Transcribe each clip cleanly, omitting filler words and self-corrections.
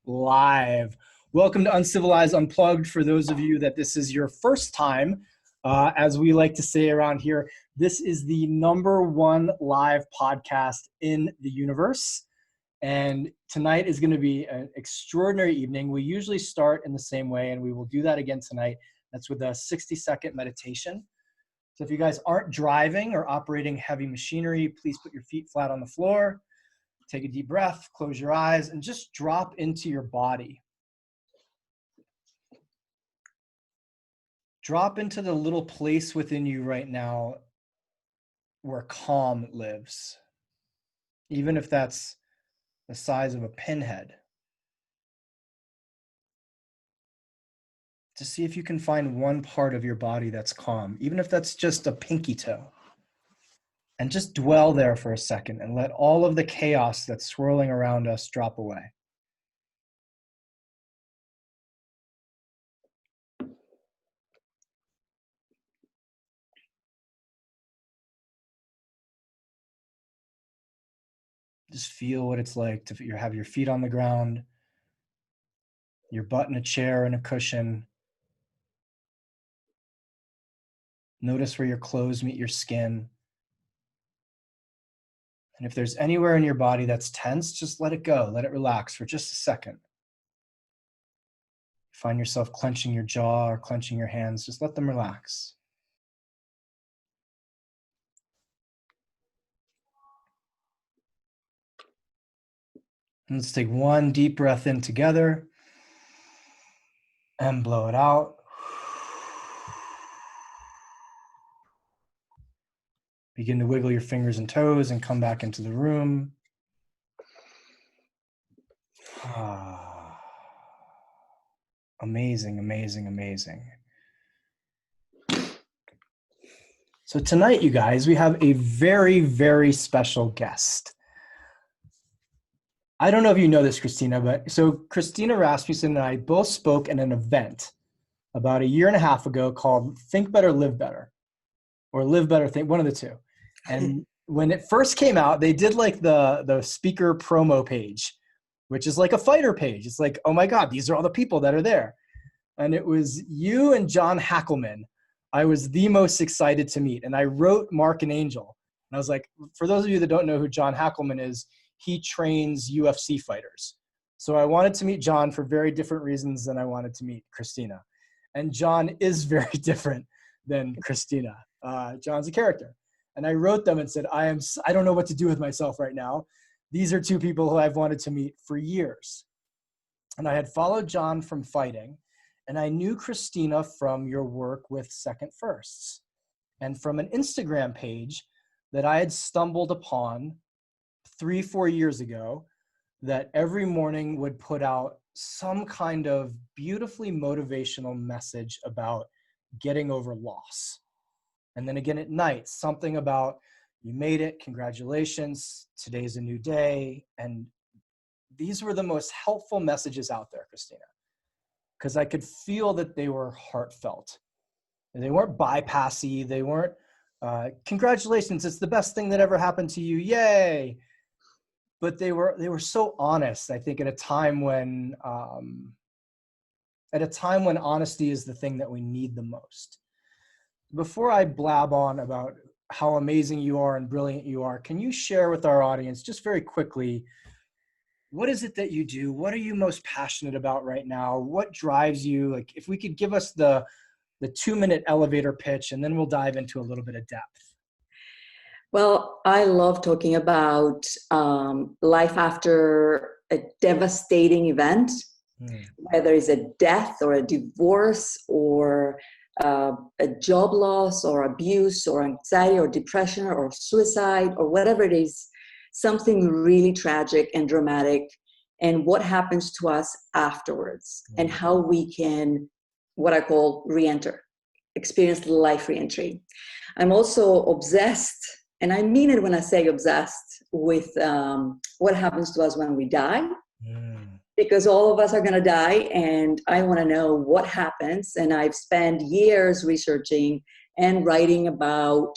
live. Welcome to Uncivilized Unplugged. For those of you that this is your first time, as we like to say around here, this is the #1 live podcast in the universe. And tonight is going to be an extraordinary evening. We usually start in the same way, and we will do that again tonight. That's with a 60-second meditation. So if you guys aren't driving or operating heavy machinery, please put your feet flat on the floor. Take a deep breath, close your eyes, and just drop into your body. Drop into the little place within you right now where calm lives, even if that's the size of a pinhead. To see if you can find one part of your body that's calm, even if that's just a pinky toe. And just dwell there for a second and let all of the chaos that's swirling around us drop away. Just feel what it's like to have your feet on the ground, your butt in a chair and a cushion. Notice where your clothes meet your skin. And if there's anywhere in your body that's tense, just let it go. Let it relax for just a second. Find yourself clenching your jaw or clenching your hands, just let them relax. And let's take one deep breath in together and blow it out. Begin to wiggle your fingers and toes and come back into the room. Amazing, amazing, amazing. So tonight, you guys, we have a very, very special guest. I don't know if you know this, Christina, but so Christina Rasmussen and I both spoke at an event about a year and a half ago called Think Better, Live Better, or Live Better, Think, one of the two. And when it first came out, they did like the speaker promo page, which is like a fighter page. It's like, oh my God, these are all the people that are there. And it was you and John Hackelman I was the most excited to meet. And I wrote Mark and Angel. And I was like, for those of you that don't know who John Hackelman is, he trains UFC fighters. So I wanted to meet John for very different reasons than I wanted to meet Christina. And John is very different than Christina. John's a character. And I wrote them and said, I don't know what to do with myself right now. These are two people who I've wanted to meet for years. And I had followed John from fighting, and I knew Christina from your work with Second Firsts and from an Instagram page that I had stumbled upon 3-4 years ago that every morning would put out some kind of beautifully motivational message about getting over loss. And then again at night, something about you made it, congratulations, today's a new day. And these were the most helpful messages out there, Christina, because I could feel that they were heartfelt. And they weren't bypassy. They weren't, congratulations, it's the best thing that ever happened to you, yay. But they were so honest, I think, at a time when honesty is the thing that we need the most. Before I blab on about how amazing you are and brilliant you are, can you share with our audience just very quickly, what is it that you do? What are you most passionate about right now? What drives you? Like, if we could give us the 2-minute elevator pitch, and then we'll dive into a little bit of depth. Well, I love talking about life after a devastating event, whether it's a death or a divorce or a job loss or abuse or anxiety or depression or suicide or whatever it is, something really tragic and dramatic, and what happens to us afterwards and how we can, what I call reenter, experience life reentry. I'm also obsessed, and I mean it when I say obsessed, with what happens to us when we die. Because all of us are going to die, and I want to know what happens. And I've spent years researching and writing about,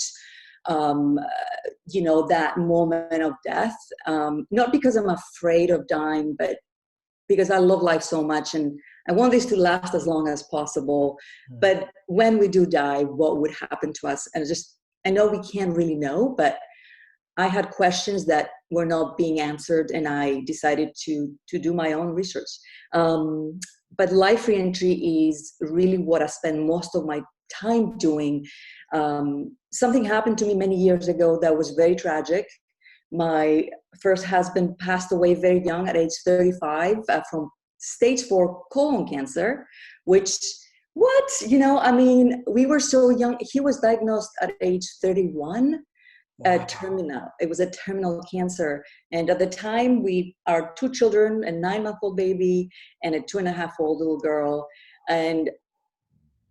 that moment of death. Not because I'm afraid of dying, but because I love life so much and I want this to last as long as possible. But when we do die, what would happen to us? And I know we can't really know, but I had questions that were not being answered, and I decided to do my own research. But life reentry is really what I spend most of my time doing. Something happened to me many years ago that was very tragic. My first husband passed away very young at age 35 from stage 4 colon cancer, which, we were so young. He was diagnosed at age 31. Wow. It was a terminal cancer. And at the time, our 2 children, a 9-month-old baby and a 2.5-year-old little girl. And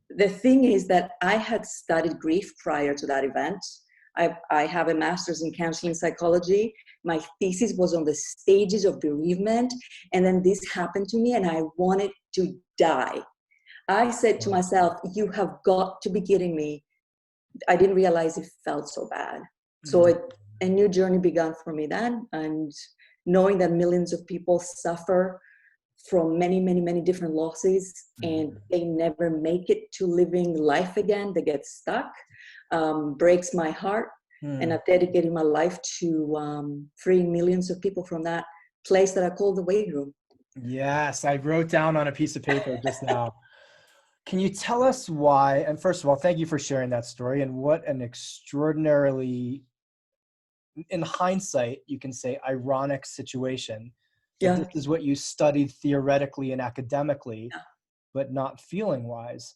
the thing is that I had studied grief prior to that event. I have a master's in counseling psychology. My thesis was on the stages of bereavement. And then this happened to me and I wanted to die. I said to myself, you have got to be kidding me. I didn't realize it felt so bad. So a new journey began for me then. And knowing that millions of people suffer from many, many, many different losses and they never make it to living life again, they get stuck, breaks my heart. And I've dedicated my life to freeing millions of people from that place that I call the waiting room. Yes, I wrote down on a piece of paper just now. Can you tell us why? And first of all, thank you for sharing that story. And what an extraordinarily, in hindsight, you can say ironic situation. Yeah. This is what you studied theoretically and academically, but not feeling wise.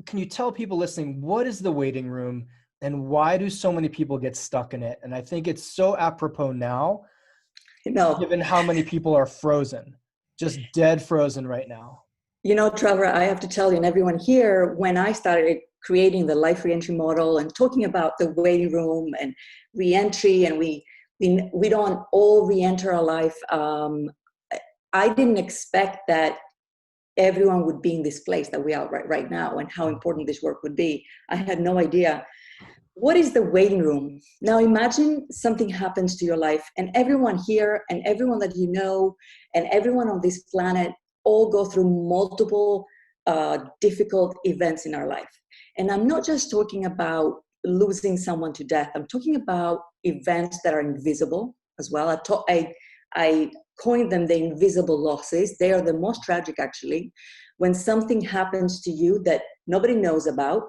Can you tell people listening, what is the waiting room and why do so many people get stuck in it? And I think it's so apropos now, given how many people are frozen, just dead frozen right now. Trevor, I have to tell you and everyone here, when I started creating the life reentry model and talking about the waiting room and reentry, and we don't all reenter our life, I didn't expect that everyone would be in this place that we are right now and how important this work would be. I had no idea. What is the waiting room? Now imagine something happens to your life and everyone here and everyone that you know and everyone on this planet all go through multiple difficult events in our life. And I'm not just talking about losing someone to death. I'm talking about events that are invisible as well. I coined them the invisible losses. They are the most tragic, actually. When something happens to you that nobody knows about,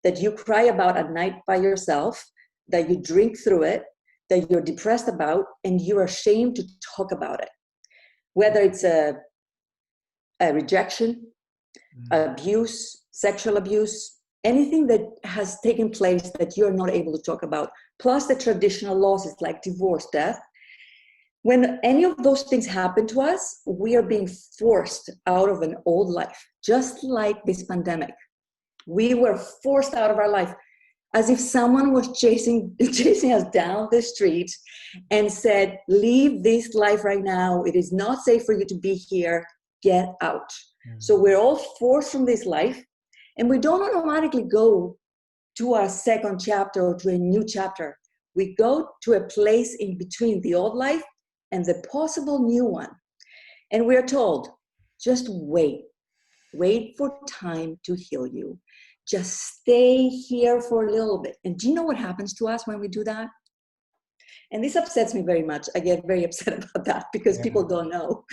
that you cry about at night by yourself, that you drink through it, that you're depressed about, and you're ashamed to talk about it. Whether it's a rejection, abuse, sexual abuse, anything that has taken place that you're not able to talk about, plus the traditional losses like divorce, death. When any of those things happen to us, we are being forced out of an old life, just like this pandemic. We were forced out of our life as if someone was chasing us down the street and said, leave this life right now. It is not safe for you to be here. Get out. So we're all forced from this life, and we don't automatically go to our second chapter or to a new chapter. We go to a place in between the old life and the possible new one. And we're told, just wait for time to heal you. Just stay here for a little bit. And do you know what happens to us when we do that? And this upsets me very much. I get very upset about that because people don't know.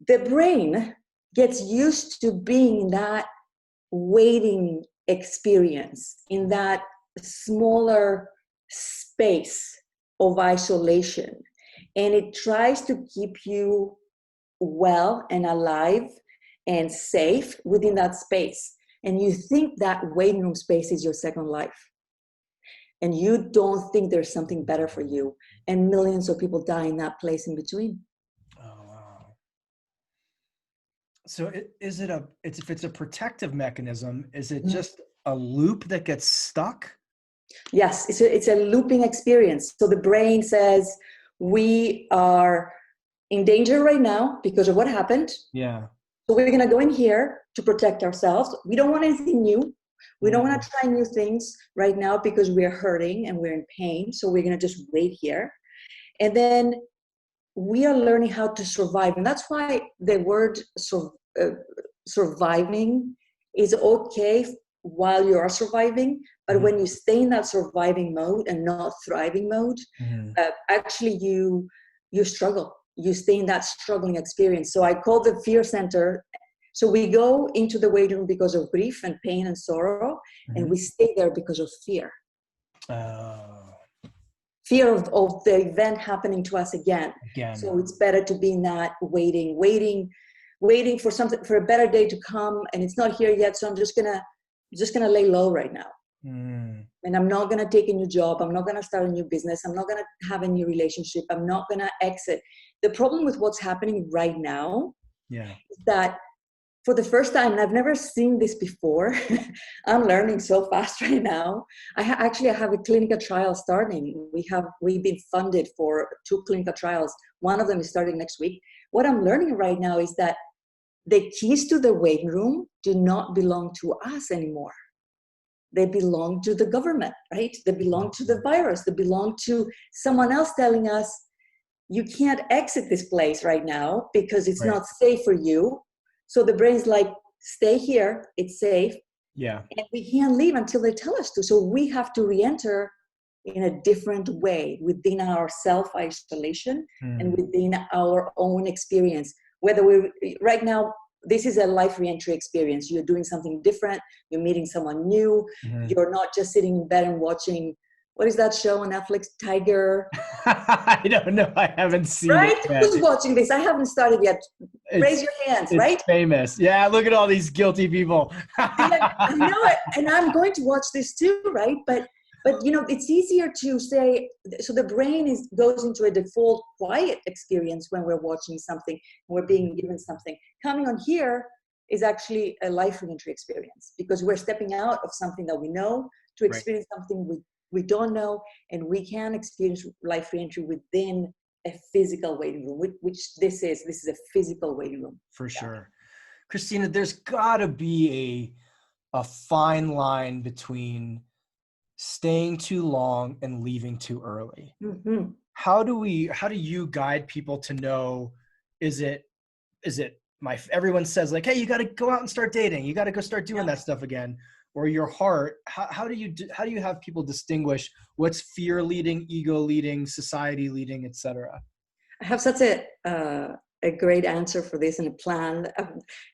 The brain gets used to being in that waiting experience, in that smaller space of isolation. And it tries to keep you well and alive and safe within that space. And you think that waiting room space is your second life. And you don't think there's something better for you. And millions of people die in that place in between. Oh, wow. So if it's a protective mechanism, is it just a loop that gets stuck? Yes, it's a looping experience. So the brain says, we are in danger right now because of what happened. Yeah. So we're going to go in here to protect ourselves. We don't want anything new. We don't want to try new things right now because we're hurting and we're in pain. So we're going to just wait here. And then we are learning how to survive. And that's why the word surviving is okay while you are surviving. But when you stay in that surviving mode and not thriving mode, actually you struggle. You stay in that struggling experience. So I call the fear center. So we go into the waiting room because of grief and pain and sorrow, and we stay there because of fear. Fear of the event happening to us again. So it's better to be in that waiting for something, for a better day to come, and it's not here yet. So I'm just gonna lay low right now. And I'm not gonna take a new job. I'm not gonna start a new business. I'm not gonna have a new relationship. I'm not gonna exit. The problem with what's happening right now is that for the first time, and I've never seen this before, I'm learning so fast right now. I have a clinical trial starting. We've been funded for 2 clinical trials. One of them is starting next week. What I'm learning right now is that the keys to the waiting room do not belong to us anymore. They belong to the government, right? They belong to the virus. They belong to someone else telling us, you can't exit this place right now because it's not safe for you. So the brain's like, stay here, it's safe. And we can't leave until they tell us to. So we have to re-enter in a different way within our self-isolation and within our own experience. Whether right now, this is a life re-entry experience. You're doing something different. You're meeting someone new. You're not just sitting in bed and watching, what is that show on Netflix? Tiger. I don't know. I haven't seen it yet. Who's watching this? I haven't started yet. Raise your hands, it's right? Famous. Yeah, look at all these guilty people. I know it. And I'm going to watch this too, right? But it's easier to say, so the brain goes into a default quiet experience when we're watching something, we're being given something. Coming on here is actually a life re-entry experience because we're stepping out of something that we know to experience something we don't know, and we can experience life re-entry within a physical waiting room, which this is a physical waiting room. For sure. Christina, there's gotta be a fine line between staying too long and leaving too early. How do you guide people to know, is it everyone says like, hey, you got to go out and start dating, you got to go start doing that stuff again, or your heart, how do you have people distinguish what's fear leading, ego leading, society leading, etc.? I have such a great answer for this and a plan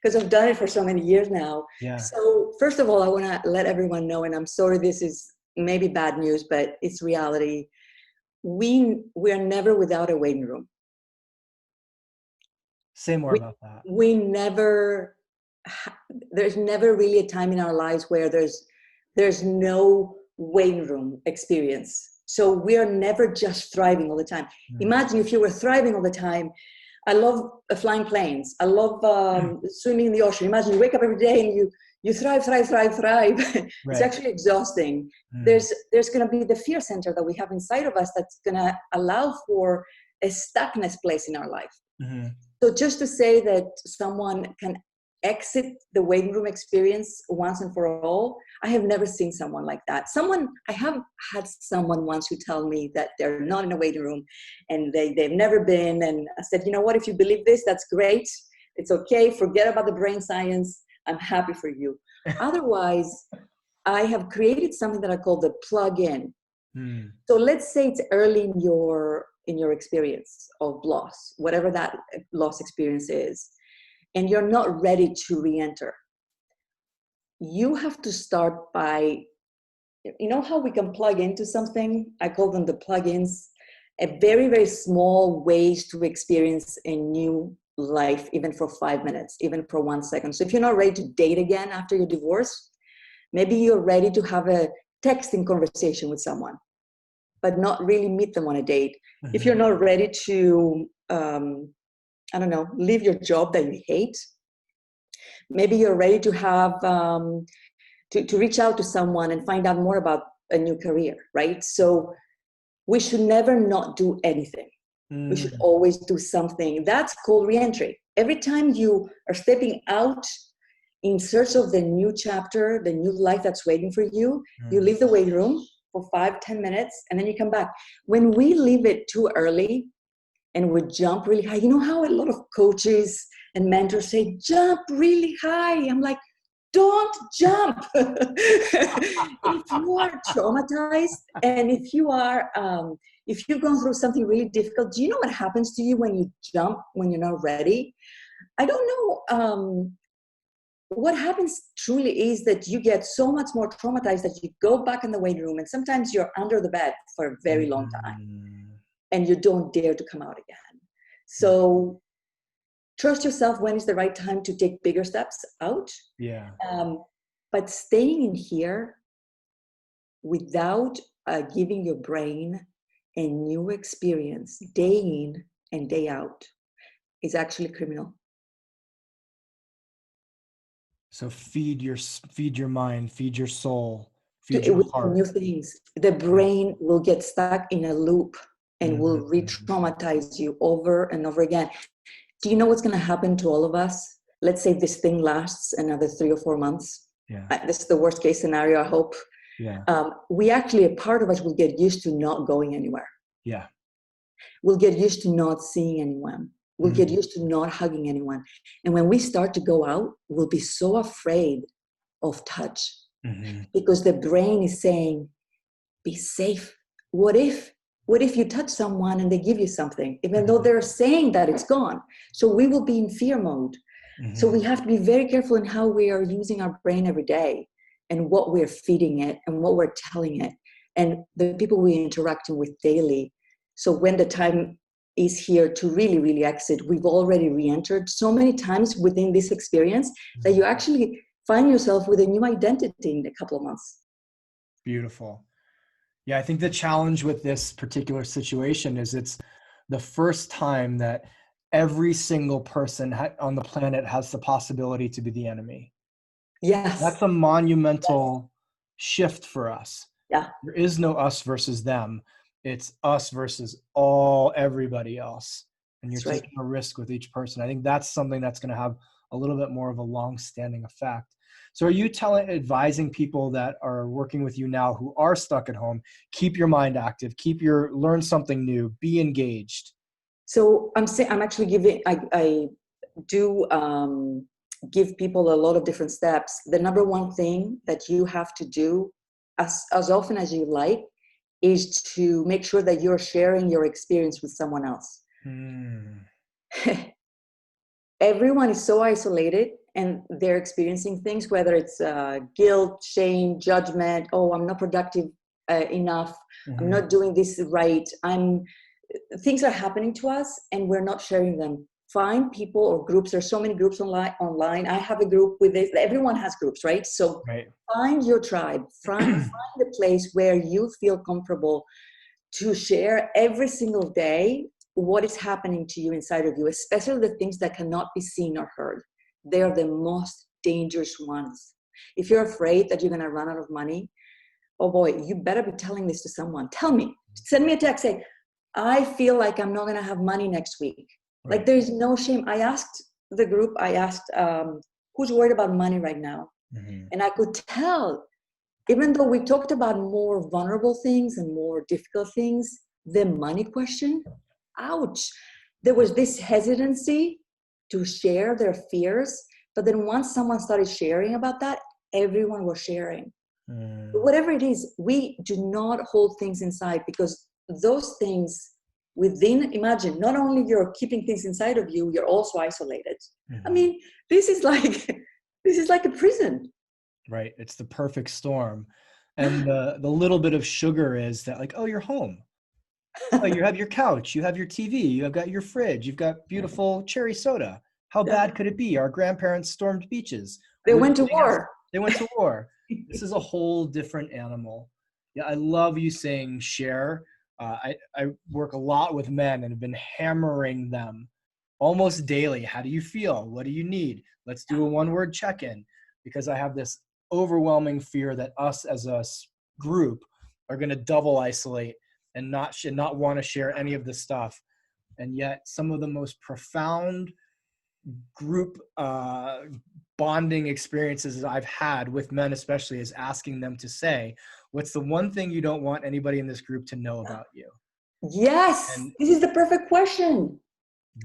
because I've done it for so many years now. So first of all, I want to let everyone know, and I'm sorry this is maybe bad news, but it's reality. We are never without a waiting room. Say more about that. There's never really a time in our lives where there's no waiting room experience. So we are never just thriving all the time. Imagine if you were thriving all the time. I love flying planes. I love swimming in the ocean. Imagine you wake up every day and you thrive. It's actually exhausting. There's going to be the fear center that we have inside of us that's going to allow for a stuckness place in our life. So just to say that someone can exit the waiting room experience once and for all, I have never seen someone like that. I have had someone once who tell me that they're not in a waiting room and they've never been. And I said, you know what, if you believe this, that's great. It's okay. Forget about the brain science. I'm happy for you. Otherwise, I have created something that I call the plug-in. So let's say it's early in your experience of loss, whatever that loss experience is, and you're not ready to re-enter. You have to start by, you know how we can plug into something? I call them the plugins, a very, very small ways to experience a new life, even for 5 minutes, even for 1 second. So if you're not ready to date again after your divorce, maybe you're ready to have a texting conversation with someone, but not really meet them on a date. If you're not ready to, leave your job that you hate, maybe you're ready to have, to reach out to someone and find out more about a new career, right? So we should never not do anything. We should always do something. That's called reentry. Every time you are stepping out in search of the new chapter, the new life that's waiting for you, you leave the waiting room for 5-10 minutes, and then you come back. When we leave it too early, and we jump really high. You know how a lot of coaches and mentors say, jump really high. I'm like, don't jump. If you are traumatized and if you've gone through something really difficult, do you know what happens to you when you jump, when you're not ready? I don't know. What happens truly is that you get so much more traumatized that you go back in the waiting room, and sometimes you're under the bed for a very long time and you don't dare to come out again. So trust yourself when is the right time to take bigger steps out. Yeah. But staying in here without giving your brain a new experience day in and day out is actually criminal. So feed your mind, feed your soul, feed your With heart. new things. The brain will get stuck in a loop and will re-traumatize you over and over again. Do you know what's going to happen to all of us? Let's say this thing lasts another 3 or 4 months. Yeah. This is the worst case scenario, I hope. Yeah. We actually, a part of us will get used to not going anywhere. Yeah. We'll get used to not seeing anyone. We'll get used to not hugging anyone. And when we start to go out, we'll be so afraid of touch because the brain is saying, be safe. What if you touch someone and they give you something, even though they're saying that it's gone? So we will be in fear mode. So we have to be very careful in how we are using our brain every day and what we're feeding it and what we're telling it and the people we're interacting with daily. So when the time is here to really, really exit, we've already re-entered so many times within this experience that you actually find yourself with a new identity in a couple of months. Beautiful. Yeah, I think the challenge with this particular situation is it's the first time that every single person on the planet has the possibility to be the enemy. Yes. That's a monumental shift for us. Yeah. There is no us versus them. It's us versus everybody else. And you're taking a risk with each person. I think that's something that's going to have a little bit more of a long-standing effect. So are you advising people that are working with you now who are stuck at home, keep your mind active, learn something new, be engaged? So I'm actually giving, I do give people a lot of different steps. The number one thing that you have to do as often as you like is to make sure that you're sharing your experience with someone else. Everyone is so isolated and they're experiencing things, whether it's guilt, shame, judgment. Oh, I'm not productive enough. I'm not doing this right. Things are happening to us and we're not sharing them. Find people or groups. There's so many groups online. I have a group with this. Everyone has groups, right? So find your tribe. Find a place where you feel comfortable to share every single day what is happening to you inside of you, especially the things that cannot be seen or heard. They are the most dangerous ones. If you're afraid that you're going to run out of money, oh boy, you better be telling this to someone. Tell me. Send me a text. Say, I feel like I'm not going to have money next week. Right. Like there's no shame. I asked the group, who's worried about money right now? And I could tell, even though we talked about more vulnerable things and more difficult things, the money question, ouch. There was this hesitancy to share their fears. But then once someone started sharing about that, everyone was sharing. But whatever it is, we do not hold things inside because those things imagine, not only you're keeping things inside of you, you're also isolated. I mean, this is like a prison. Right. It's the perfect storm. And the little bit of sugar is that like, oh, you're home. Oh, you have your couch, you have your TV, you have got your fridge, you've got beautiful cherry soda. How bad could it be? Our grandparents stormed beaches. They went to war. They went to war. This is a whole different animal. Yeah, I love you saying share. I work a lot with men and have been hammering them almost daily. How do you feel? What do you need? Let's do a one-word check-in, because I have this overwhelming fear that us as a group are going to double isolate and not want to share any of this stuff. And yet some of the most profound group bonding experiences I've had with men especially is asking them to say, what's the one thing you don't want anybody in this group to know about you? Yes, And this is the perfect question.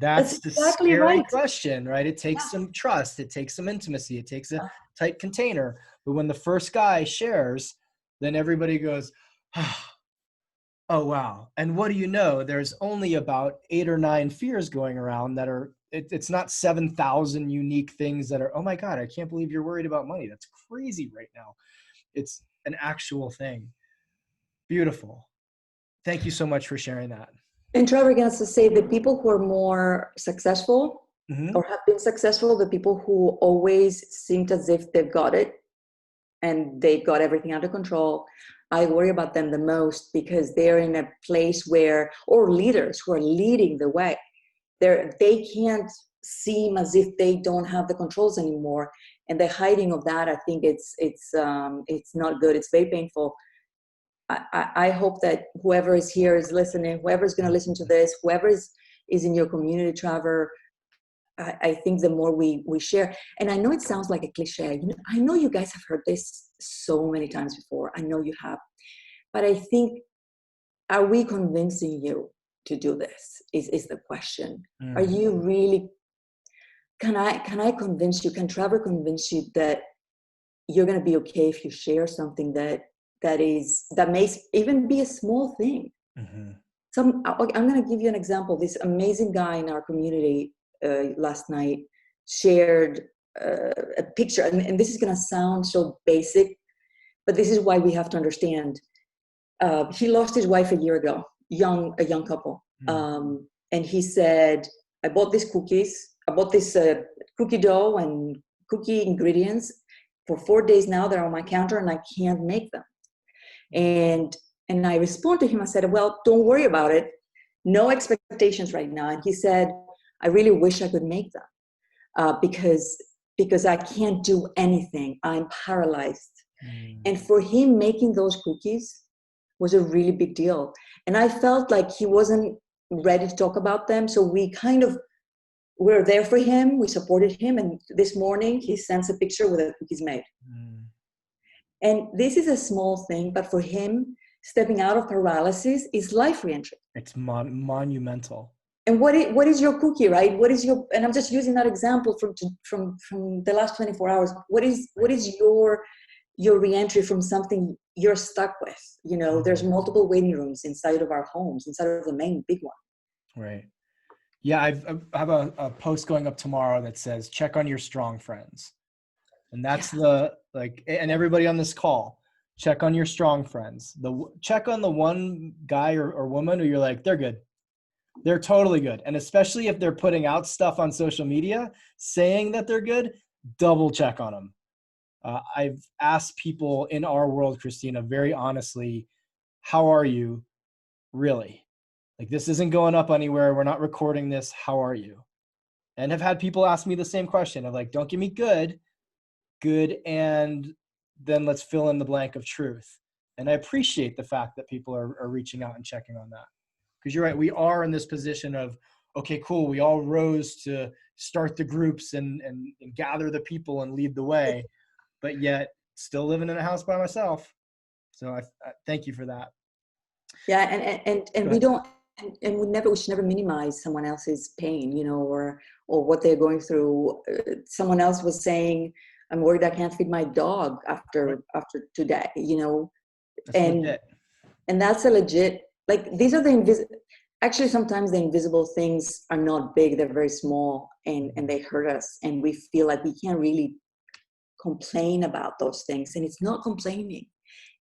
That's that's the exactly scary right. question, right? It takes some trust, it takes some intimacy, it takes a tight container. But when the first guy shares, then everybody goes, oh, wow. And what do you know? There's only about 8 or 9 fears going around that are, it's not 7,000 unique things that are, oh my God, I can't believe you're worried about money. That's crazy right now. It's an actual thing. Beautiful. Thank you so much for sharing that. And Trevor gets to say the people who are more successful Mm-hmm. or have been successful, the people who always seemed as if they've got it and they got everything under control, I worry about them the most because they're in a place where, or leaders who are leading the way, they can't seem as if they don't have the controls anymore. And the hiding of that, I think it's not good. It's very painful. I hope that whoever is here is listening, whoever's going to listen to this, whoever is in your community, Trevor, I think the more we share, and I know it sounds like a cliche, I know you guys have heard this so many times before, I know you have, but I think, are we convincing you to do this is the question. Are you really, can I convince you, can Trevor convince you that you're going to be okay if you share something that may even be a small thing? Mm-hmm. I'm going to give you an example. This amazing guy in our community last night shared a picture, and this is going to sound so basic, but this is why we have to understand. He lost his wife a year ago, a young couple, and he said, I bought these cookies, I bought this cookie dough and cookie ingredients. For 4 days now, they're on my counter and I can't make them. And I respond to him, I said, well, don't worry about it. No expectations right now. And he said, I really wish I could make them because I can't do anything. I'm paralyzed. And for him, making those cookies was a really big deal. And I felt like he wasn't ready to talk about them. So we kind of were there for him. We supported him. And this morning, he sends a picture with the cookies made. And this is a small thing, but for him, stepping out of paralysis is life reentry. It's monumental. And what is your cookie, right? What is your, and I'm just using that example from the last 24 hours. What is your reentry from something you're stuck with? There's multiple waiting rooms inside of our homes, inside of the main big one. Right. Yeah, I have a post going up tomorrow that says, check on your strong friends. And that's and everybody on this call, check on your strong friends. Check on the one guy or woman who you're like, they're good. They're totally good. And especially if they're putting out stuff on social media saying that they're good, double check on them. I've asked people in our world, Christina, very honestly, how are you really? Like, this isn't going up anywhere. We're not recording this. How are you? And have had people ask me the same question of like, don't give me good, and then let's fill in the blank of truth. And I appreciate the fact that people are reaching out and checking on that. Because you're right, we are in this position of, okay, cool, we all rose to start the groups and gather the people and lead the way, but yet still living in a house by myself. So I thank you for that. Yeah, and we don't, and we should never minimize someone else's pain, or what they're going through. Someone else was saying, I'm worried I can't feed my dog after today, That's legit. And that's a legit, like, these are actually sometimes the invisible things are not big, they're very small, and they hurt us, and we feel like we can't really complain about those things. And it's not complaining.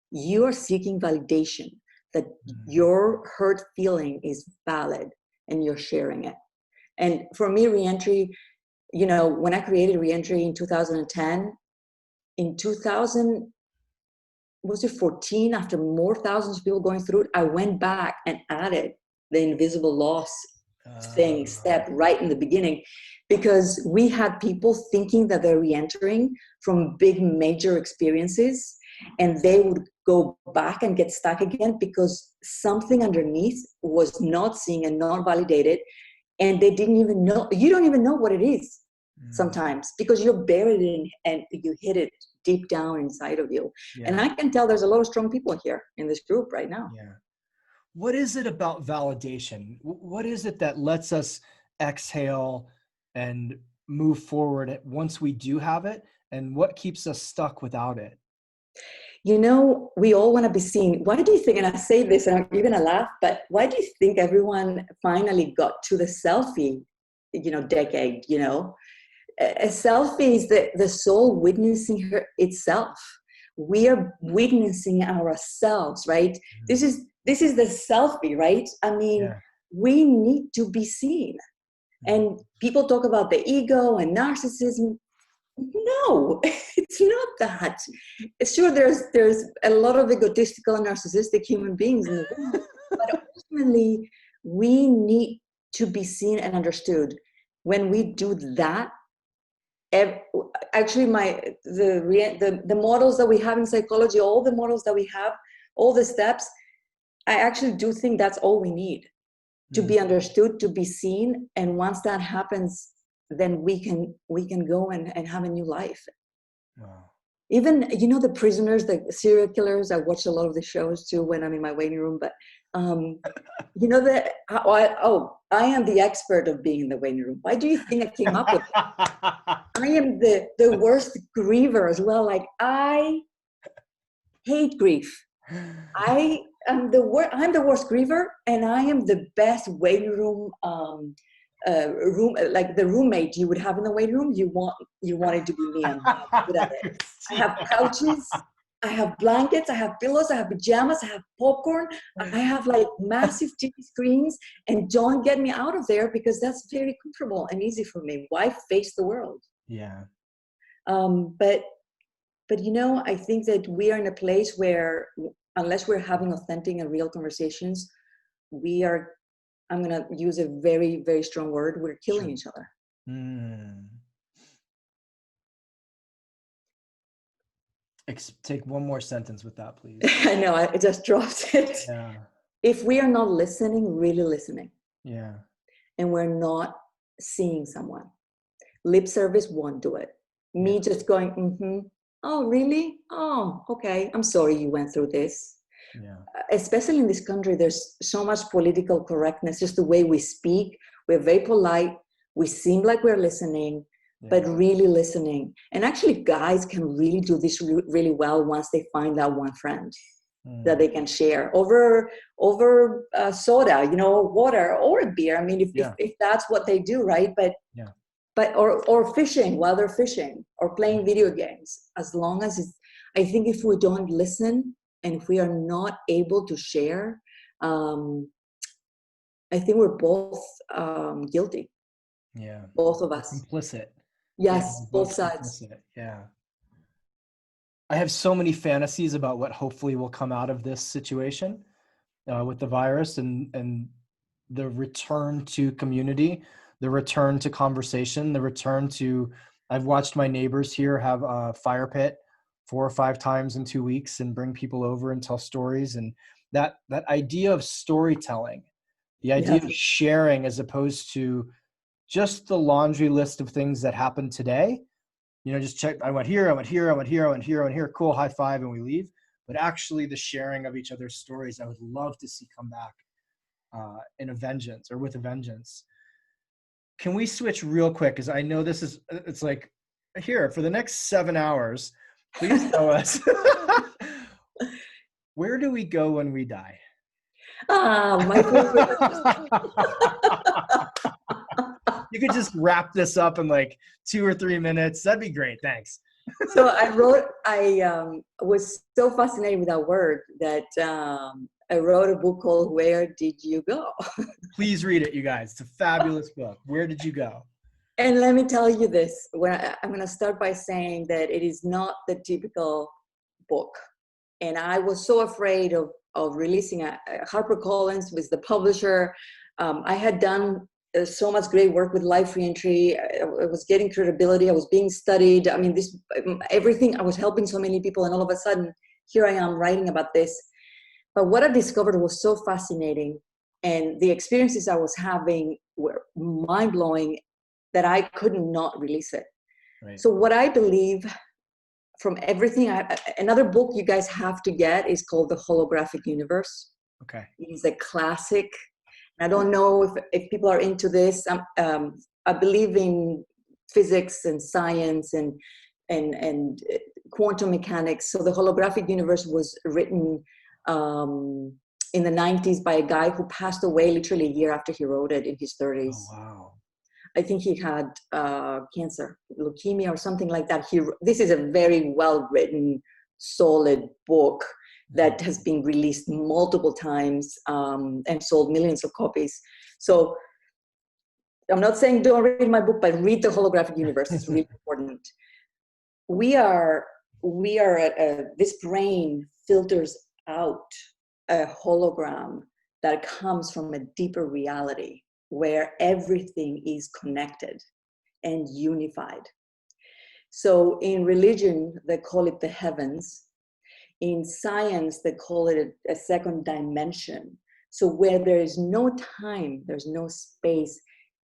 You are seeking validation that your hurt feeling is valid and you're sharing it. And for me, Reentry, when I created Reentry in 2010, in 2014, after more thousands of people going through it, I went back and added the invisible loss step right in the beginning, because we had people thinking that they're reentering from big major experiences, and they would go back and get stuck again because something underneath was not seen and not validated, and they didn't even know. You don't even know what it is sometimes because you're buried in and you hit it deep down inside of you. And I can tell there's a lot of strong people here in this group right now. Yeah. what is it about validation? What is it that lets us exhale and move forward once we do have it? And what keeps us stuck without it? You know, we all want to be seen. Why do you think, and I say this and I'm even a laugh, but why do you think everyone finally got to the selfie, decade, A selfie is the soul witnessing itself. We are witnessing ourselves, right? This is the selfie, right? I mean, Yeah. we need to be seen. And people talk about the ego and narcissism. No, it's not that. Sure, there's a lot of egotistical and narcissistic human beings in the world, but ultimately, we need to be seen and understood. When we do that, actually, the models that we have in psychology, all the models that we have, all the steps, I actually do think that's all we need to be understood, to be seen, and once that happens, then we can go and have a new life. Wow. Even the prisoners, the serial killers. I watch a lot of the shows too when I'm in my waiting room. But that I am the expert of being in the waiting room. Why do you think I came up with it? I am the worst griever as well. Like, I hate grief. I'm the worst griever, and I am the best waiting room like the roommate you would have in the waiting room. You want it to be me. I'm good at it. I have couches, I have blankets, I have pillows, I have pajamas, I have popcorn, I have like massive TV screens, and don't get me out of there because that's very comfortable and easy for me. Why face the world? Yeah. But I think that we are in a place where, unless we're having authentic and real conversations, I'm going to use a very, very strong word, we're killing each other. Take one more sentence with that, please. I know, I just dropped it. Yeah. If we are not listening, really listening, Yeah. and we're not seeing someone, lip service won't do it. Me just going, oh, really? Oh, okay. I'm sorry you went through this. Yeah. Especially in this country, there's so much political correctness, just the way we speak. We're very polite. We seem like we're listening, but really listening. And actually, guys can really do this really well once they find that one friend that they can share over soda, water or a beer. I mean, if that's what they do, right? But or fishing while they're fishing or playing video games. As long as I think if we don't listen and if we are not able to share, I think we're both guilty. Yeah. Both of us. Complicit. Yes, both sides. Complicit. Yeah. I have so many fantasies about what hopefully will come out of this situation with the virus and the return to community, the return to conversation, the return to, I've watched my neighbors here have a fire pit 4 or 5 times in 2 weeks and bring people over and tell stories. And that idea of storytelling, the idea of sharing as opposed to just the laundry list of things that happened today. Just check, I went here, I went here, I went here, I went here, I went here, cool, high five, and we leave. But actually the sharing of each other's stories, I would love to see come back in a vengeance or with a vengeance. Can we switch real quick? Because I know it's like, here, for the next 7 hours, please tell us, where do we go when we die? My favorite. You could just wrap this up in like 2 or 3 minutes. That'd be great. Thanks. So I was so fascinated with that word that I wrote a book called Where Did You Go? Please read it, you guys. It's a fabulous book. Where did you go? And let me tell you this. I'm going to start by saying that it is not the typical book. And I was so afraid of releasing HarperCollins was the publisher. I had done so much great work with Life Reentry. I was getting credibility. I was being studied. I mean, everything. I was helping so many people, and all of a sudden, here I am writing about this. But what I discovered was so fascinating, and the experiences I was having were mind-blowing that I could not release it. Right. So what I believe from everything, another book you guys have to get is called The Holographic Universe. Okay. It is a classic. I don't know if people are into this. I believe in physics and science and quantum mechanics. So the Holographic Universe was written in the 90s by a guy who passed away literally a year after he wrote it in his 30s. Oh, wow. I think he had cancer, leukemia or something like that. This is a very well-written, solid book that has been released multiple times and sold millions of copies. So I'm not saying don't read my book, but read the Holographic Universe. It's really important. This brain filters out a hologram that comes from a deeper reality where everything is connected and unified. So in religion, they call it the heavens. In science, they call it a second dimension. So where there is no time, there's no space.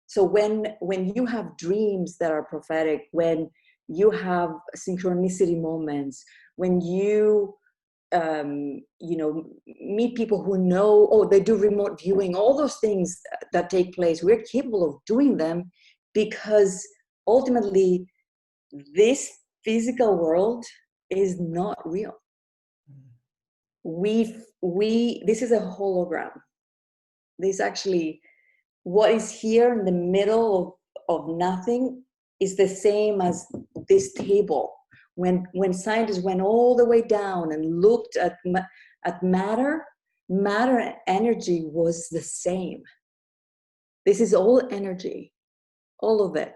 So when you have dreams that are prophetic, when you have synchronicity moments, when you meet people who know, they do remote viewing, all those things that take place, we're capable of doing them because ultimately this physical world is not real. This is a hologram. This actually, what is here in the middle of nothing is the same as this table. When scientists went all the way down and looked at matter and energy was the same. This is all energy, all of it.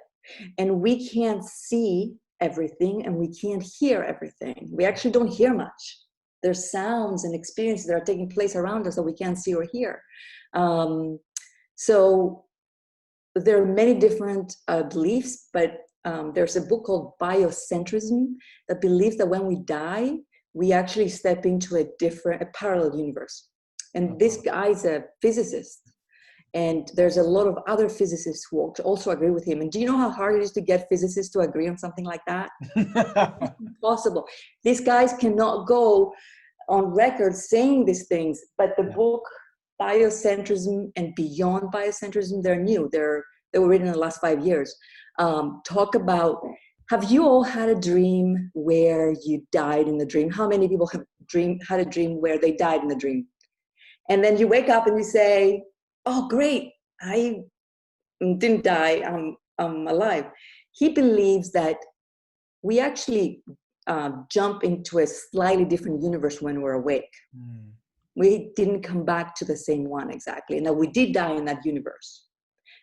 And we can't see everything and we can't hear everything. We actually don't hear much. There's sounds and experiences that are taking place around us that we can't see or hear. So there are many different beliefs, but there's a book called Biocentrism that believes that when we die, we actually step into a parallel universe. And this guy is a physicist. And there's a lot of other physicists who also agree with him. And do you know how hard it is to get physicists to agree on something like that? It's impossible. These guys cannot go on record saying these things, but the book Biocentrism and Beyond Biocentrism, they're new. They were written in the last 5 years. Talk about, have you all had a dream where you died in the dream? How many people have had a dream where they died in the dream? And then you wake up and you say, oh, great, I didn't die, I'm alive. He believes that we actually jump into a slightly different universe when we're awake. We didn't come back to the same one exactly, and that we did die in that universe.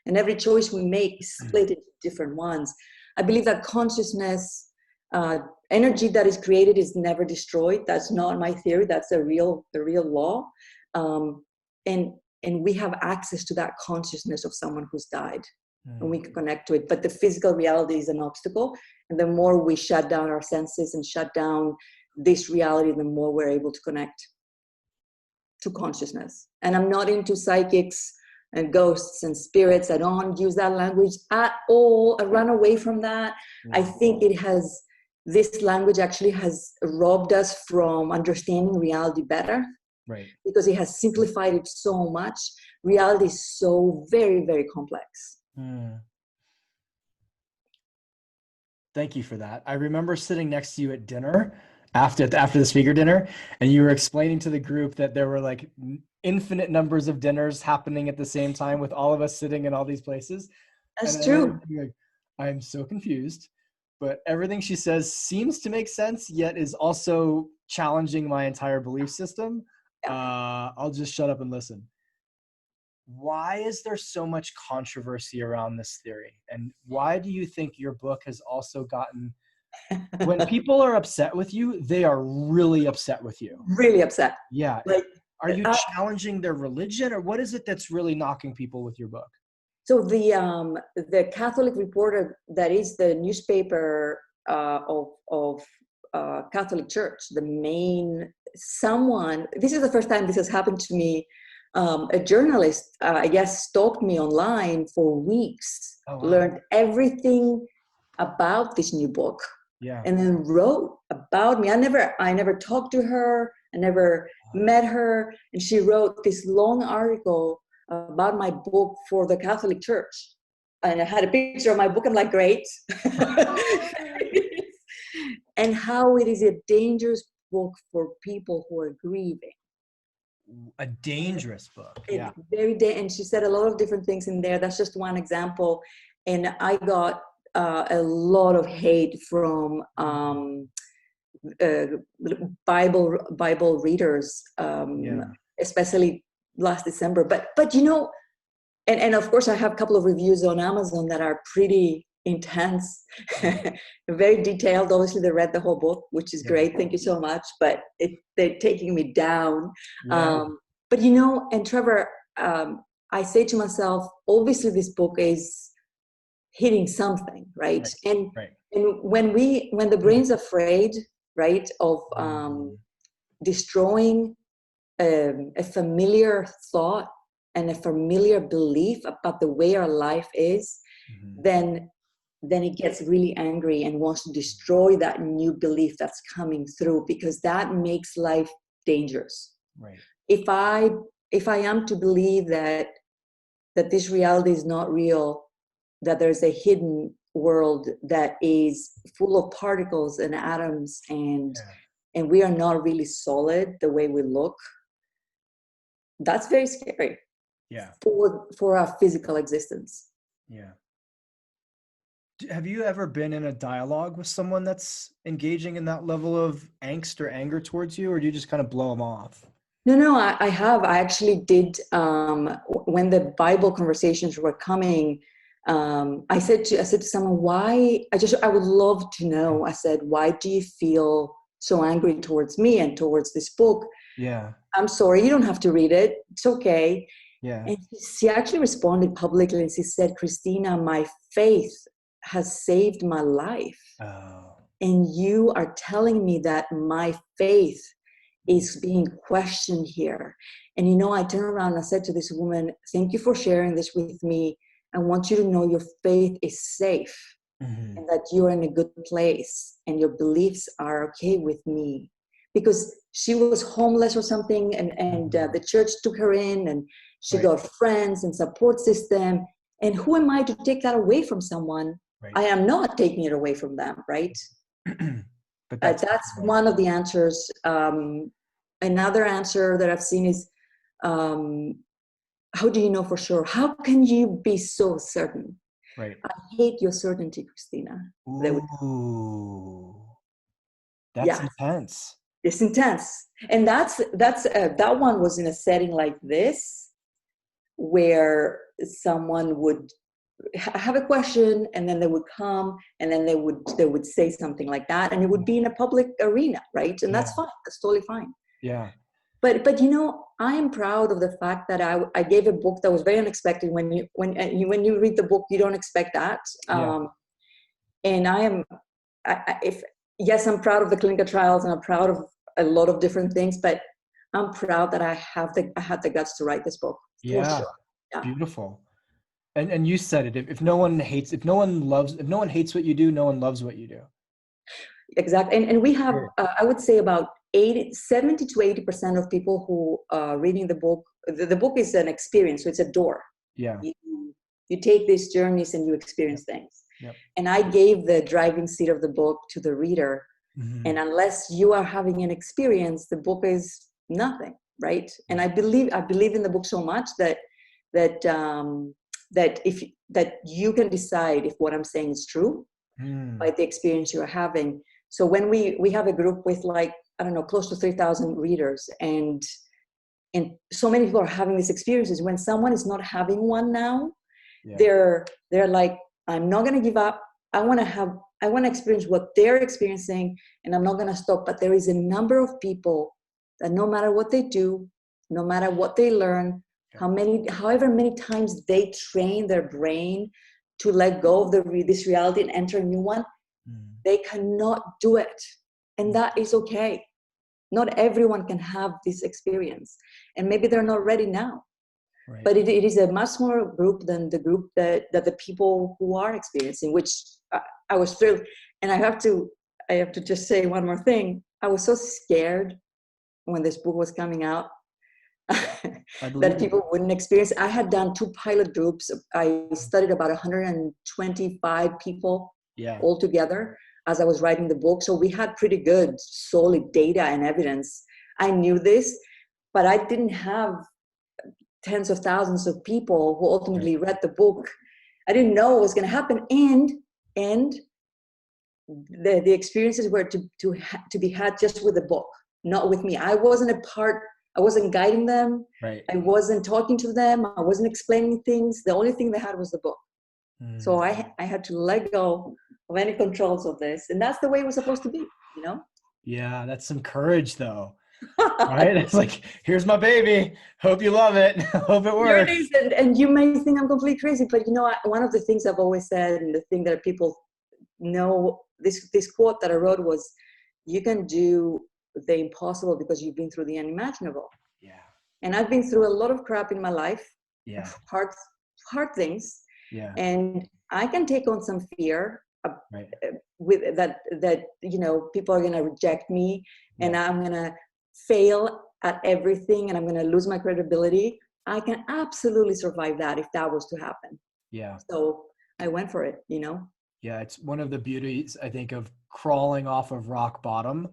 And every choice we make is split into different ones. I believe that consciousness, energy that is created is never destroyed. That's not my theory. That's the real law. And we have access to that consciousness of someone who's died, and we can connect to it. But the physical reality is an obstacle. And the more we shut down our senses and shut down this reality, the more we're able to connect to consciousness. And I'm not into psychics and ghosts and spirits. I don't use that language at all. I run away from that. I think this language actually has robbed us from understanding reality better. Right. Because it has simplified it so much. Reality is so very, very complex. Thank you for that. I remember sitting next to you at dinner after the speaker dinner, and you were explaining to the group that there were like infinite numbers of dinners happening at the same time with all of us sitting in all these places. That's true. Like, I'm so confused, but everything she says seems to make sense, yet is also challenging my entire belief system. I'll just shut up and listen. Why is there so much controversy around this theory? And why do you think your book has also gotten, when people are upset with you, they are really upset with you? Really upset. Yeah. Like, are you challenging their religion, or what is it that's really knocking people with your book? So the Catholic Reporter, that is the newspaper of Catholic Church, the main this is the first time this has happened to me. A journalist, I guess, stalked me online for weeks, learned everything about this new book, and then wrote about me. I never talked to her. I never met her. And she wrote this long article about my book for the Catholic Church. And I had a picture of my book. I'm like, great. And how it is a dangerous book for people who are grieving. A dangerous book. It's Yeah. very and she said a lot of different things in there. That's just one example. And I got a lot of hate from Bible readers, especially last December. But you know, and of course I have a couple of reviews on Amazon that are pretty intense, very detailed. Obviously they read the whole book, which is great. Thank you so much. But they're taking me down. But you know, and Trevor, I say to myself, obviously this book is hitting something, right? And when the brain's afraid, right, of destroying a familiar thought and a familiar belief about the way our life is, then it gets really angry and wants to destroy that new belief that's coming through, because that makes life dangerous. Right. If I am to believe that this reality is not real, that there's a hidden world that is full of particles and atoms, and we are not really solid the way we look, that's very scary. For our physical existence. Have you ever been in a dialogue with someone that's engaging in that level of angst or anger towards you, or do you just kind of blow them off? No, I have. I actually did. When the Bible conversations were coming, I said to someone, why? I would love to know. I said, why do you feel so angry towards me and towards this book? I'm sorry, you don't have to read it. It's okay. And she actually responded publicly, and she said, Christina, my faith has saved my life. And you are telling me that my faith is being questioned here. And you know, I turned around and I said to this woman, thank you for sharing this with me. I want you to know your faith is safe, and that you're in a good place and your beliefs are okay with me. Because she was homeless or something, and the church took her in, and she got friends and support system. And who am I to take that away from someone? I am not taking it away from them, right? But that's one of the answers. Another answer that I've seen is, how do you know for sure? How can you be so certain? I hate your certainty, Christina. Ooh, that's intense. It's intense. And that one was in a setting like this, where someone would have a question, and then they would come, and then they would say something like that, and it would be in a public arena, right? And that's fine. That's totally fine. But you know, I am proud of the fact that I gave a book that was very unexpected. When you read the book, you don't expect that. And I'm proud of the clinical trials, and I'm proud of a lot of different things, but I'm proud that I had the guts to write this book. For sure. Beautiful. And you said it. If no one hates what you do, no one loves what you do. Exactly. And we have, I would say, about 70 to 80% of people who are reading the book. The book is an experience, so it's a door. You take these journeys and you experience things. And I gave the driving seat of the book to the reader. And unless you are having an experience, the book is nothing, right? And I believe in the book so much that you can decide if what I'm saying is true by the experience you are having. So when we have a group with, like, I don't know, close to 3,000 readers, and so many people are having these experiences. When someone is not having one now, they're like, I'm not going to give up. I want to experience what they're experiencing, and I'm not going to stop. But there is a number of people that no matter what they do, no matter what they learn, however many times they train their brain to let go of this reality and enter a new one, they cannot do it. And that is okay. Not everyone can have this experience. And maybe they're not ready now. But it is a much smaller group than the group that the people who are experiencing, which I was thrilled. And I have to just say one more thing. I was so scared when this book was coming out I believe that people wouldn't experience. I had done 2 pilot groups. I studied about 125 people Yeah. altogether as I was writing the book. So we had pretty good, solid data and evidence. I knew this, but I didn't have tens of thousands of people who ultimately read the book. I didn't know what was going to happen. And the experiences were to be had just with the book, not with me. I wasn't guiding them. Right. I wasn't talking to them. I wasn't explaining things. The only thing they had was the book. So I had to let go of any controls of this. And that's the way it was supposed to be, you know? Yeah, that's some courage though. Right? It's like, here's my baby. Hope you love it. Hope it works. Here it is. And you may think I'm completely crazy, but you know, one of the things I've always said, and the thing that people know, this quote that I wrote was, you can do the impossible because you've been through the unimaginable. Yeah. And I've been through a lot of crap in my life, Yeah. hard things. Yeah. And I can take on some fear Right. with that, you know, people are going to reject me, and I'm going to fail at everything, and I'm going to lose my credibility. I can absolutely survive that if that was to happen. Yeah. So I went for it, you know? Yeah. It's one of the beauties, I think, of crawling off of rock bottom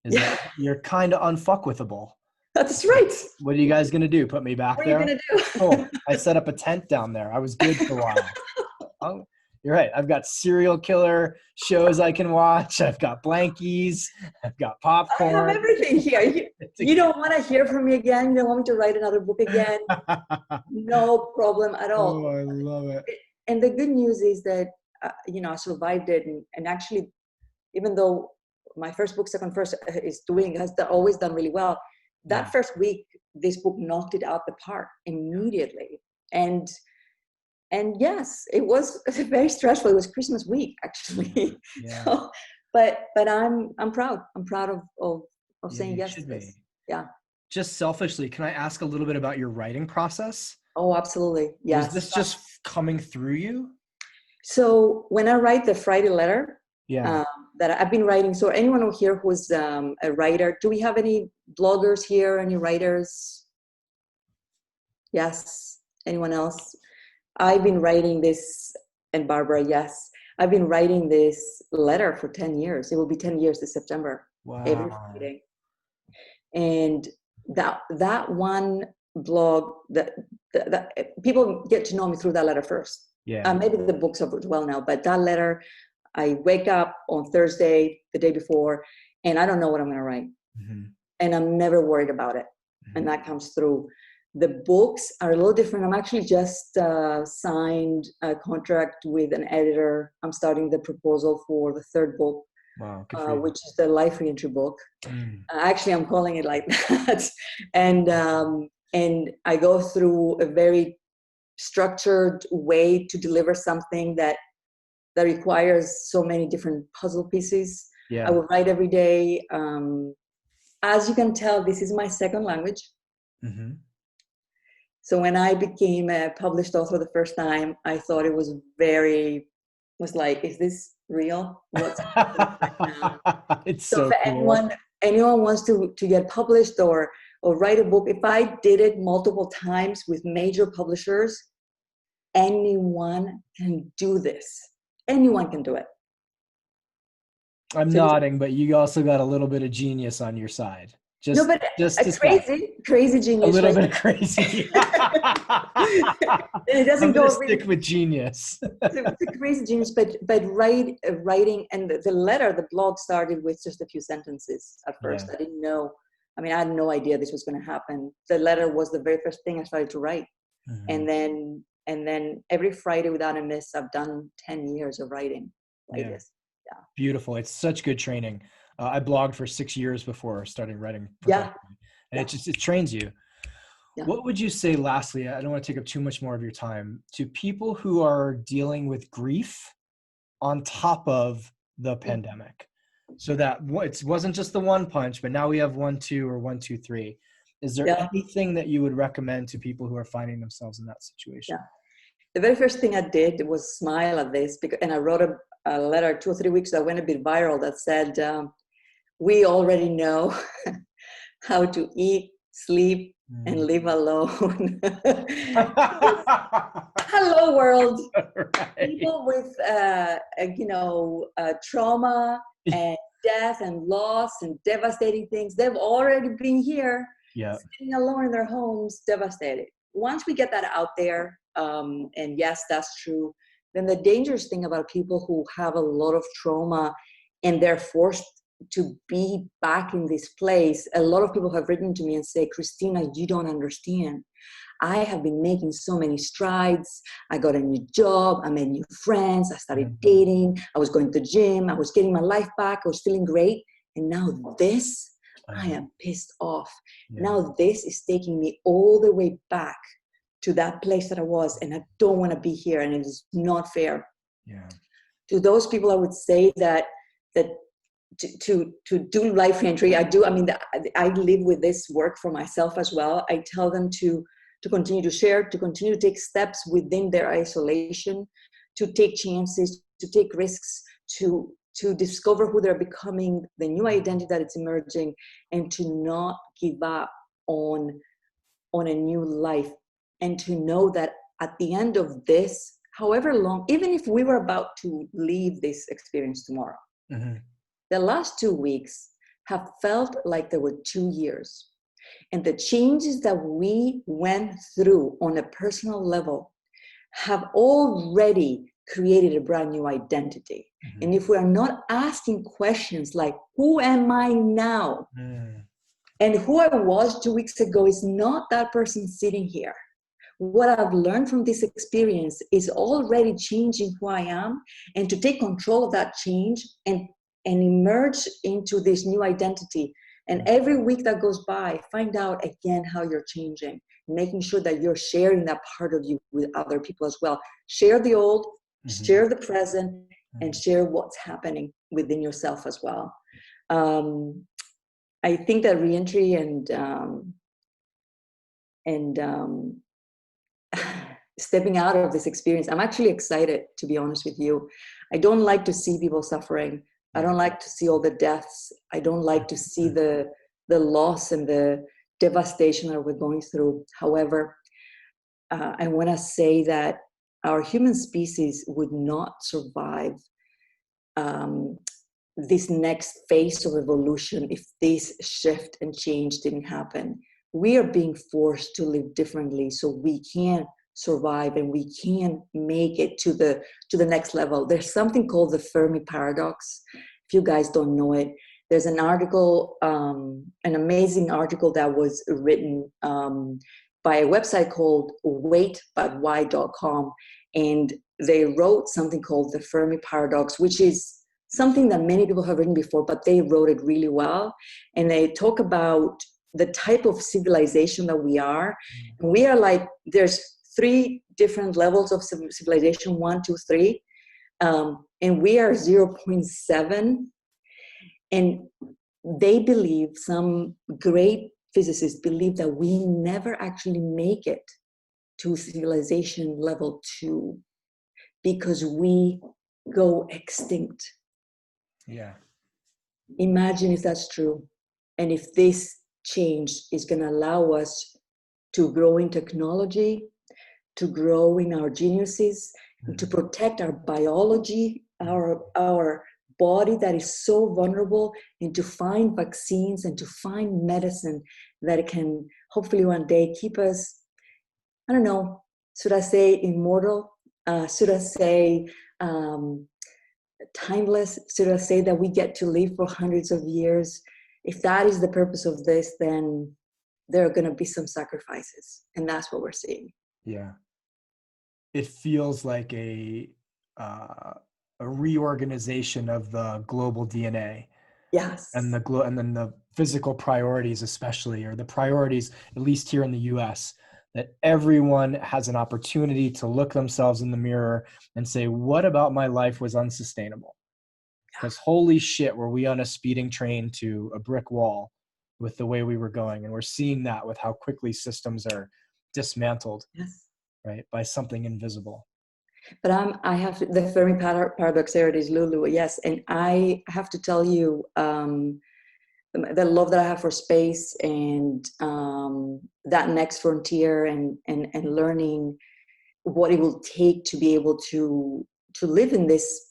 is that you're kind of unfuckwithable. That's right. What are you guys going to do? Put me back What are there? you going to do? Cool. I set up a tent down there. I was good for a while. Oh, you're right. I've got serial killer shows I can watch. I've got blankies. I've got popcorn. I have everything here. You don't want to hear from me again? You don't want me to write another book again? No problem at all. Oh, I love it. And the good news is that, you know, I survived it. And actually, even though my first book, second first has always done really well, that first week, this book knocked it out the park immediately. And yes, it was very stressful. It was Christmas week, actually. Yeah. So, but I'm proud. I'm proud of saying yes to should this. be. Yeah. Just selfishly, can I ask a little bit about your writing process? Oh, absolutely. Yes. Was this just coming through you? So when I write the Friday letter, Yeah. that I've been writing. So anyone here who's a writer, do we have any bloggers here? Any writers? Yes. Anyone else? I've been writing this, and Barbara, yes. I've been writing this letter for 10 years. It will be 10 years this September. Wow. Every Friday. And that one blog, that people get to know me through that letter first. Yeah. Maybe the books are as well now, but that letter, I wake up on Thursday, the day before, and I don't know what I'm going to write. Mm-hmm. And I'm never worried about it. Mm-hmm. And that comes through. The books are a little different. I'm actually just signed a contract with an editor. I'm starting the proposal for the third book, Wow, good for you. which is the Life Reentry book. Actually, I'm calling it like that. And I go through a very structured way to deliver something that requires so many different puzzle pieces. Yeah. I will write every day. As you can tell, this is my second language. Mm-hmm. So when I became a published author the first time, I thought it was like, is this real? What's happening right now? It's So so if cool. anyone wants to get published or write a book, if I did it multiple times with major publishers, anyone can do this. Anyone can do it. I'm nodding, but you also got a little bit of genius on your side. Just Crazy genius. A little bit of crazy. It doesn't I'm go stick with genius. It's a crazy genius, but writing and the letter, the blog started with just a few sentences at first. Yeah. I didn't know. I mean, I had no idea this was going to happen. The letter was the very first thing I started to write, and then every Friday without a miss, I've done 10 years of writing like this. Yeah, beautiful. It's such good training. I blogged for 6 years before starting writing. And it trains you. Yeah. What would you say, lastly, I don't want to take up too much more of your time, to people who are dealing with grief on top of the pandemic? So that it wasn't just the one punch, but now we have 1, 2, or 1, 2, 3. Is there anything that you would recommend to people who are finding themselves in that situation? Yeah. The very first thing I did was smile at this, and I wrote a letter 2 or 3 weeks that went a bit viral that said, we already know how to eat, sleep, and live alone. Hello, world. Right. People with, trauma and death and loss and devastating things, they've already been here, sitting alone in their homes, devastated. Once we get that out there, and yes, that's true, then the dangerous thing about people who have a lot of trauma and they're forced to be back in this place, a lot of people have written to me and say, Christina, you don't understand. I have been making so many strides. I got a new job. I made new friends. I started dating. I was going to the gym. I was getting my life back. I was feeling great. And now this, I am pissed off. Now this is taking me all the way back to that place that I was, and I don't want to be here, and it is not fair. To those people, I would say that to do life reentry, I live with this work for myself as well. I tell them to continue to share, to continue to take steps within their isolation, to take chances, to take risks, to discover who they're becoming, the new identity that it's emerging, and to not give up on a new life. And to know that at the end of this, however long, even if we were about to leave this experience tomorrow, the last 2 weeks have felt like there were 2 years. And the changes that we went through on a personal level have already created a brand new identity. And if we are not asking questions like, who am I now? And who I was 2 weeks ago is not that person sitting here. What I've learned from this experience is already changing who I am, and to take control of that change and emerge into this new identity. And every week that goes by, find out again how you're changing, making sure that you're sharing that part of you with other people as well. Share the old, share the present, and share what's happening within yourself as well. I think that reentry and stepping out of this experience, I'm actually excited, to be honest with you. I don't like to see people suffering. I don't like to see all the deaths. I don't like to see the loss and the devastation that we're going through. However, I want to say that our human species would not survive this next phase of evolution if this shift and change didn't happen. We are being forced to live differently so we can survive and we can make it to the next level. There's something called the Fermi Paradox. If you guys don't know it, there's an article, an amazing article that was written by a website called waitbutwhy.com, and they wrote something called the Fermi Paradox, which is something that many people have written before, but they wrote it really well. And they talk about the type of civilization that we are. And we are like, there's 3 different levels of civilization, 1, 2, 3. And we are 0.7. And they believe, some great physicists believe, that we never actually make it to civilization level 2 because we go extinct. Yeah. Imagine if that's true. And if this change is going to allow us to grow in technology, to grow in our geniuses, to protect our biology, our body that is so vulnerable, and to find vaccines and to find medicine that can hopefully one day keep us, I don't know, should I say immortal? Should I say timeless? Should I say that we get to live for hundreds of years? If that is the purpose of this, then there are going to be some sacrifices, and that's what we're seeing. Yeah. It feels like a reorganization of the global DNA. Yes. And and then the physical priorities, especially, or the priorities, at least here in the US, that everyone has an opportunity to look themselves in the mirror and say, what about my life was unsustainable? Because holy shit, were we on a speeding train to a brick wall with the way we were going. And we're seeing that with how quickly systems are dismantled, right, by something invisible. But I have the Fermi Paradox, there it is, Lulu, yes. And I have to tell you, the love that I have for space, and that next frontier, and learning what it will take to be able to live in this,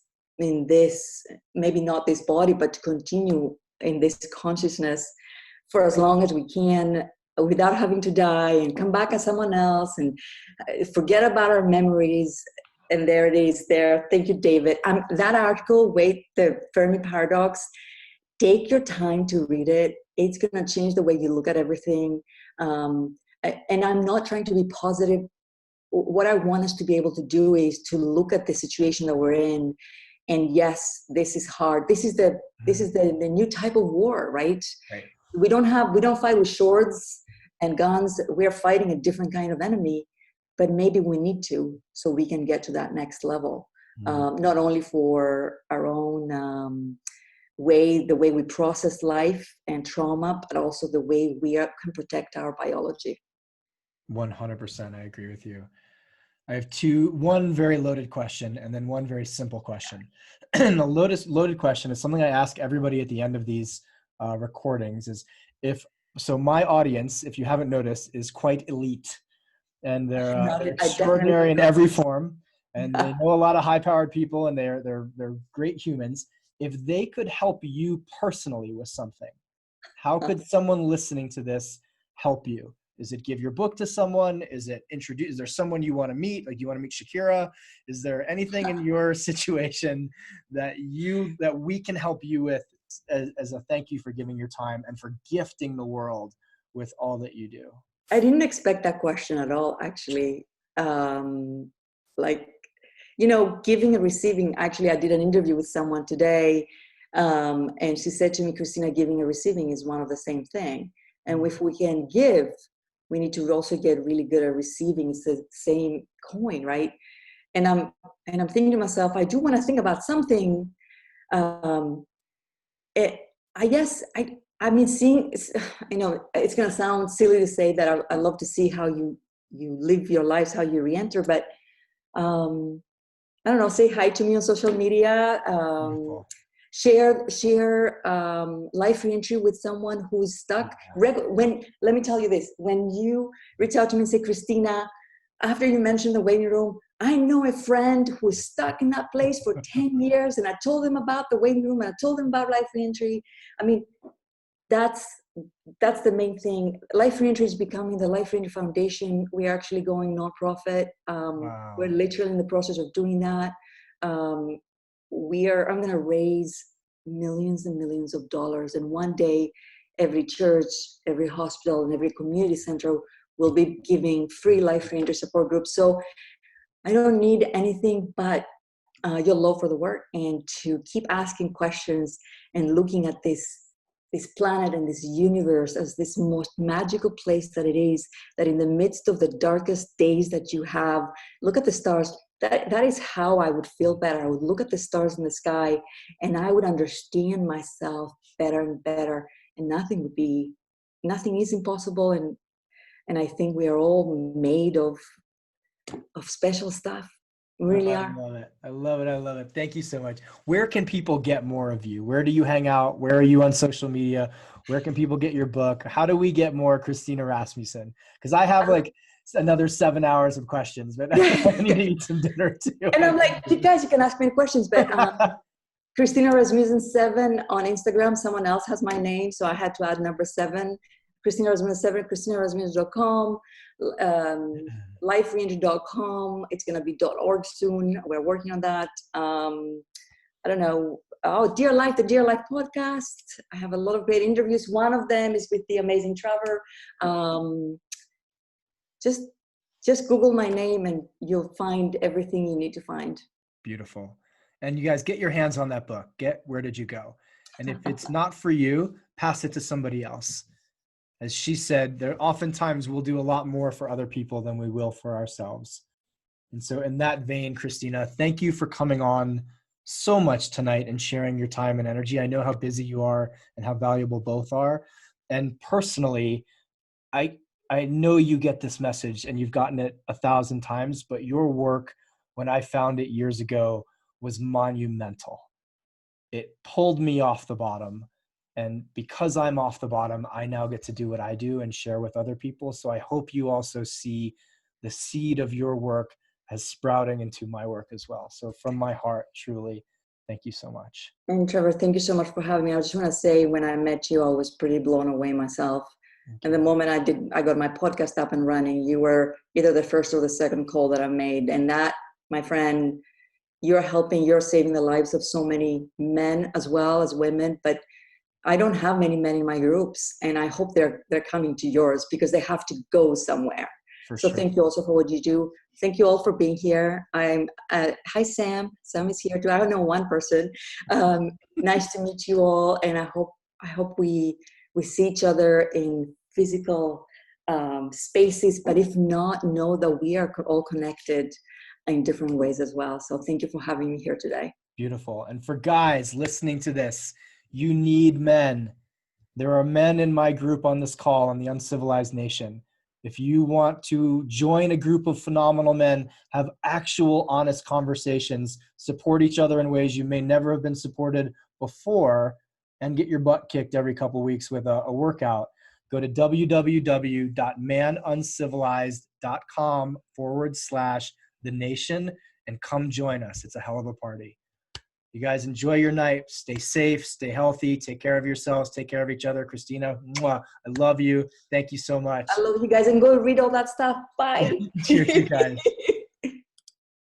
maybe not this body, but to continue in this consciousness for as long as we can, without having to die and come back as someone else and forget about our memories. And there it is there. Thank you, David. That article, the Fermi Paradox, take your time to read it. It's going to change the way you look at everything. And I'm not trying to be positive. What I want us to be able to do is to look at the situation that we're in. And yes, this is hard. This is the new type of war, right? Right. We don't fight with swords and guns. We're fighting a different kind of enemy, but maybe we need to, so we can get to that next level. Not only for our own the way we process life and trauma, but also the way we can protect our biology. 100%. I agree with you. I have one very loaded question and then one very simple question. And the loaded question is something I ask everybody at the end of these recordings is my audience, if you haven't noticed, is quite elite, and they're extraordinary in every form, and they know a lot of high-powered people, and they're great humans. If they could help you personally with something, how could someone listening to this help you? Is it give your book to someone? Is it introduce? Is there someone you want to meet? Like, you want to meet Shakira? Is there anything in your situation that we can help you with as a thank you for giving your time and for gifting the world with all that you do? I didn't expect that question at all, actually. Giving and receiving. Actually, I did an interview with someone today, and she said to me, Christina, giving and receiving is one of the same thing. And if we can give, we need to also get really good at receiving. It's the same coin, right? And I'm thinking to myself, I do want to think about something. Seeing, it's going to sound silly to say that I love to see how you live your lives, how you reenter, but I don't know, say hi to me on social media. Share life reentry with someone who's stuck. Let me tell you this: when you reach out to me and say, Christina, after you mentioned the waiting room, I know a friend who's stuck in that place for 10 years, and I told them about the waiting room, and I told them about life reentry. I mean, that's the main thing. Life Reentry is becoming the Life Reentry Foundation. We are actually going nonprofit. Wow. We're literally in the process of doing that. I'm going to raise millions and millions of dollars, and one day every church, every hospital, and every community center will be giving free Life Reentry support groups. So I don't need anything but your love for the work, and to keep asking questions and looking at this planet and this universe as this most magical place that it is, that in the midst of the darkest days that you have, look at the stars. That is how I would feel better. I would look at the stars in the sky, and I would understand myself better and better, and nothing is impossible. And I think we are all made of special stuff. We really are. I love it. Thank you so much. Where can people get more of you? Where do you hang out? Where are you on social media? Where can people get your book? How do we get more Christina Rasmussen? Because I have another 7 hours of questions, but I need to eat some dinner too. And I'm like, you guys, you can ask me questions, but Christina Rasmussen 7 on Instagram. Someone else has my name, so I had to add number 7. Christina Rasmussen 7, ChristinaRasmussen.com, lifereentry.com. It's going to be .org soon. We're working on that. I don't know. Oh, Dear Life, the Dear Life podcast. I have a lot of great interviews. One of them is with the amazing Trevor. Just Google my name and you'll find everything you need to find. Beautiful. And you guys, get your hands on that book. Where Did You Go? And if it's not for you, pass it to somebody else. As she said, there oftentimes we'll do a lot more for other people than we will for ourselves. And so in that vein, Christina, thank you for coming on so much tonight and sharing your time and energy. I know how busy you are and how valuable both are. And personally, I know you get this message and you've gotten it 1,000 times, but your work, when I found it years ago, was monumental. It pulled me off the bottom. And because I'm off the bottom, I now get to do what I do and share with other people. So I hope you also see the seed of your work as sprouting into my work as well. So from my heart, truly, thank you so much. And Trevor, thank you so much for having me. I just want to say, when I met you, I was pretty blown away myself. And the moment I got my podcast up and running, you were either the first or the second call that I made. And that, my friend, you're saving the lives of so many men as well as women. But I don't have many men in my groups, and I hope they're coming to yours, because they have to go somewhere. So thank you also for what you do. Thank you all for being here. Hi, Sam. Sam is here too. I don't know one person. Nice to meet you all, and I hope we see each other in physical spaces. But if not, know that we are all connected in different ways as well. So thank you for having me here today. Beautiful. And for guys listening to this, you need men. There are men in my group on this call on the Uncivilized Nation. If you want to join a group of phenomenal men, have actual honest conversations, support each other in ways you may never have been supported before, and get your butt kicked every couple of weeks with a workout, go to www.manuncivilized.com/the-nation and come join us. It's a hell of a party. You guys enjoy your night. Stay safe, stay healthy, take care of yourselves, take care of each other. Christina, mwah, I love you. Thank you so much. I love you guys, and go read all that stuff. Bye. Cheers, you guys.